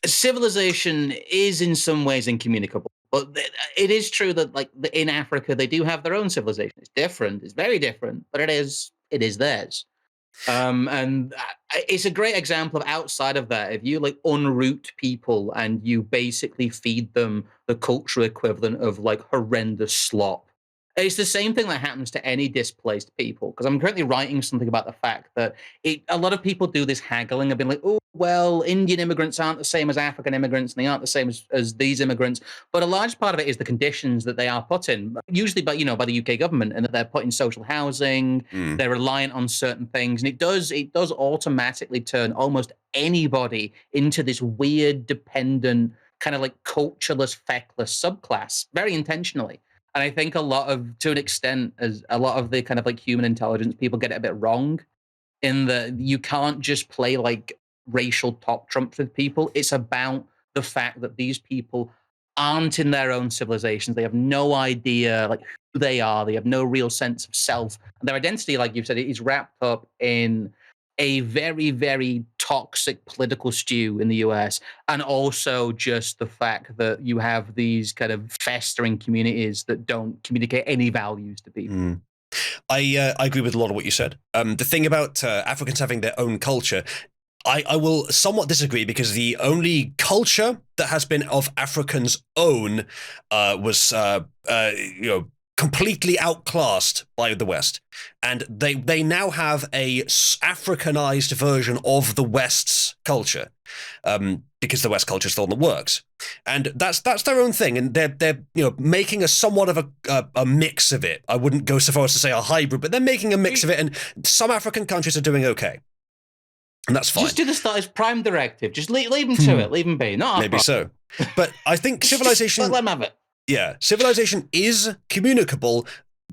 Civilization is in some ways incommunicable, but it is true that like in Africa they do have their own civilization. It's different, it's very different, but it is theirs. And it's a great example of outside of that. If you like unroot people and you basically feed them the cultural equivalent of like horrendous slop, it's the same thing that happens to any displaced people. Because I'm currently writing something about the fact that a lot of people do this haggling and being like, oh, well, Indian immigrants aren't the same as African immigrants and they aren't the same as these immigrants. But a large part of it is the conditions that they are put in, usually by the UK government, and that they're put in social housing, they're reliant on certain things. And it does automatically turn almost anybody into this weird, dependent, kind of like cultureless, feckless subclass, very intentionally. And I think to an extent, as a lot of the kind of like human intelligence people get it a bit wrong in that you can't just play like racial top trumps with people. It's about the fact that these people aren't in their own civilizations. They have no idea like who they are. They have no real sense of self. And their identity, like you've said, is wrapped up in a very, very toxic political stew in the US. And also just the fact that you have these kind of festering communities that don't communicate any values to people. I agree with a lot of what you said. The thing about Africans having their own culture, I will somewhat disagree because the only culture that has been of Africans' own was completely outclassed by the West, and they now have a Africanized version of the West's culture, because the West culture is still in the works, and that's their own thing, and they're making a somewhat of a mix of it. I wouldn't go so far as to say a hybrid, but they're making a mix of it, and some African countries are doing okay. And that's fine. Just do the Status Prime directive. Just leave them to it. Leave them be. Not maybe so. But I think Civilization. Let them have it. Yeah, Civilization is communicable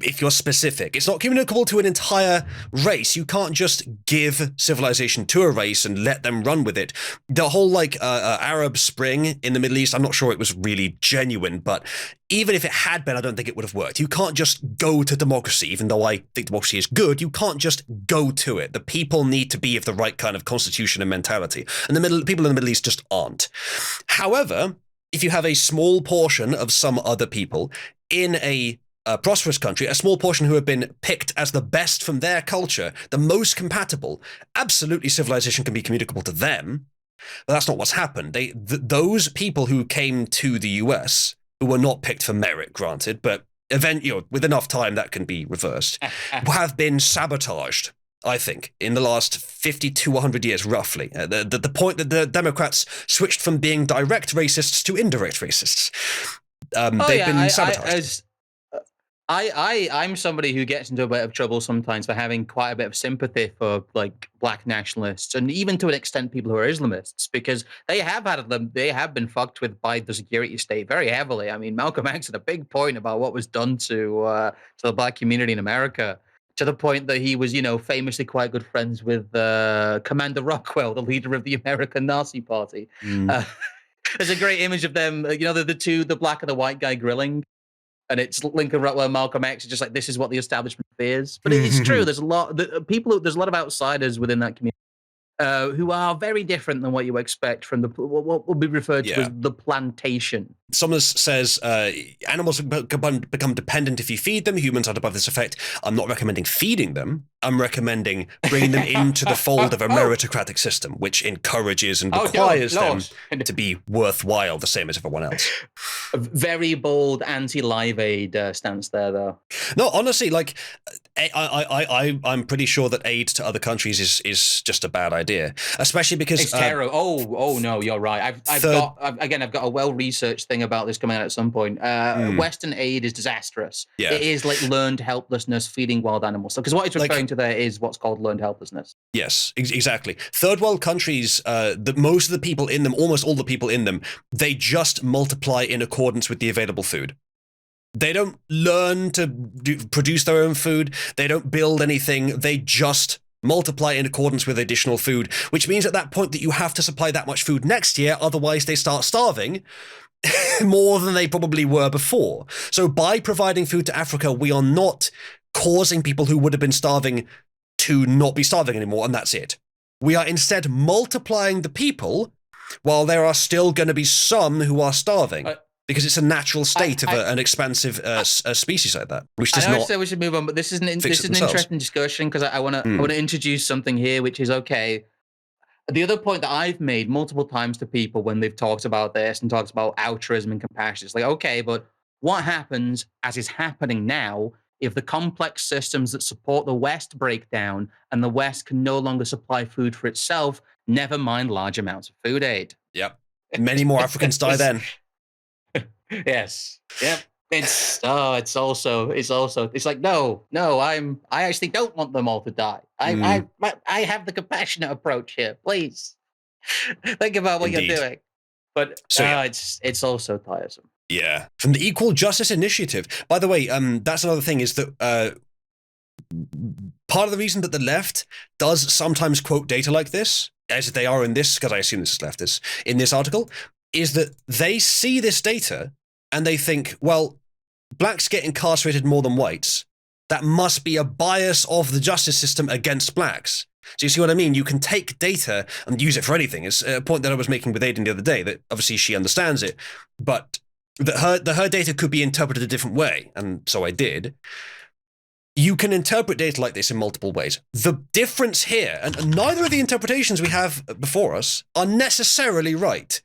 if you're specific. It's not communicable to an entire race. You can't just give Civilization to a race and let them run with it. The whole Arab Spring in the Middle East, I'm not sure it was really genuine, but even if it had been, I don't think it would have worked. You can't just go to democracy, even though I think democracy is good. You can't just go to it. The people need to be of the right kind of constitution and mentality. And the people in the Middle East just aren't. However, if you have a small portion of some other people in a prosperous country, a small portion who have been picked as the best from their culture, the most compatible, absolutely Civilization can be communicable to them. But that's not what's happened. Those people who came to the US, who were not picked for merit, granted, but with enough time that can be reversed, have been sabotaged, I think, in the last 50 to 100 years, roughly. The point that the Democrats switched from being direct racists to indirect racists. They've been sabotaged. I'm somebody who gets into a bit of trouble sometimes for having quite a bit of sympathy for like black nationalists and even to an extent people who are Islamists, because they have been fucked with by the security state very heavily. I mean, Malcolm X had a big point about what was done to the black community in America, to the point that he was, famously quite good friends with Commander Rockwell, the leader of the American Nazi Party. There's a great image of them, the black and the white guy grilling. And it's Lincoln Rockwell and Malcolm X. It's just like, this is what the establishment fears. But it's true. There's a lot there's a lot of outsiders within that community who are very different than what you expect from what would be referred to as the plantation. Someone says animals become dependent if you feed them. Humans aren't above this effect. I'm not recommending feeding them. I'm recommending bringing them into the fold of a meritocratic system, which encourages and requires them to be worthwhile, the same as everyone else. A very bold anti-Live Aid stance there, though. No, honestly, like I'm pretty sure that aid to other countries is just a bad idea, especially because it's terrible. Oh no, you're right. I've got a well-researched thing about this coming out at some point. Western aid is disastrous. Yeah. It is like learned helplessness feeding wild animals. Because what it's referring to there is what's called learned helplessness. Yes, exactly. Third world countries, most of the people in them, almost all the people in them, they just multiply in accordance with the available food. They don't learn to produce their own food. They don't build anything. They just multiply in accordance with additional food, which means at that point that you have to supply that much food next year, otherwise they start starving more than they probably were before. So by providing food to Africa, we are not causing people who would have been starving to not be starving anymore, and that's it. We are instead multiplying the people while there are still going to be some who are starving. Because it's a natural state of an expansive species like that, which does I not. say we should move on, but this is an interesting discussion because I want to introduce something here, which is okay. The other point that I've made multiple times to people when they've talked about this and talked about altruism and compassion, it's like, okay, but what happens, as is happening now, if the complex systems that support the West break down and the West can no longer supply food for itself, never mind large amounts of food aid? Yep. Many more Africans die then. Yes. Yep. It's like no, I actually don't want them all to die. I have the compassionate approach here. Please think about what Indeed. you're doing. But it's also tiresome. Yeah. From the Equal Justice Initiative. By the way, that's another thing is that part of the reason that the left does sometimes quote data like this, as they are in this, because I assume this is leftist, in this article, is that they see this data and they think, well, blacks get incarcerated more than whites. That must be a bias of the justice system against blacks. So you see what I mean? You can take data and use it for anything. It's a point that I was making with Aiden the other day, that obviously she understands it, but that her data could be interpreted a different way, and so I did. You can interpret data like this in multiple ways. The difference here, and neither of the interpretations we have before us are necessarily right,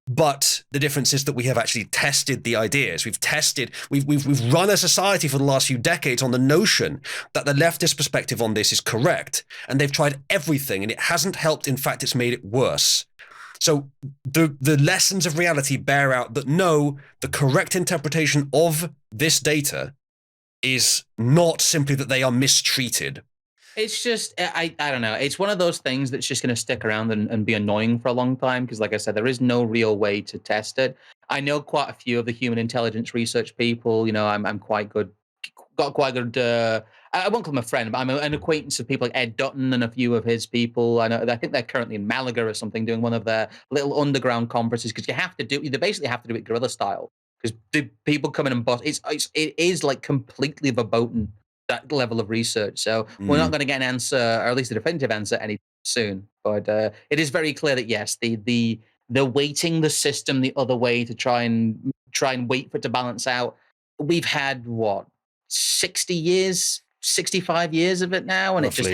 but the difference is that we have actually tested the ideas. We've run a society for the last few decades on the notion that the leftist perspective on this is correct, and they've tried everything, and it hasn't helped. In fact, it's made it worse. So the lessons of reality bear out that no, the correct interpretation of this data is not simply that they are mistreated. It's just, I don't know. It's one of those things that's just going to stick around and be annoying for a long time because, like I said, there is no real way to test it. I know quite a few of the human intelligence research people. You know, I'm quite good, got quite good. I won't call them a friend, but I'm an acquaintance of people like Ed Dutton and a few of his people. I think they're currently in Malaga or something doing one of their little underground conferences because they basically have to do it guerrilla style because the people come in and bust. It is like completely verboten that level of research. So we're not going to get an answer, or at least a definitive answer, any soon. But it is very clear that yes, the weighting the system the other way to try and wait for it to balance out. We've had what 60 years, 65 years of it now, and Roughly,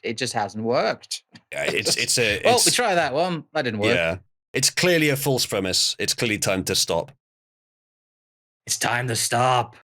it just hasn't worked. Yeah, well, we tried that one, that didn't work. Yeah, it's clearly a false premise. It's clearly time to stop. It's time to stop.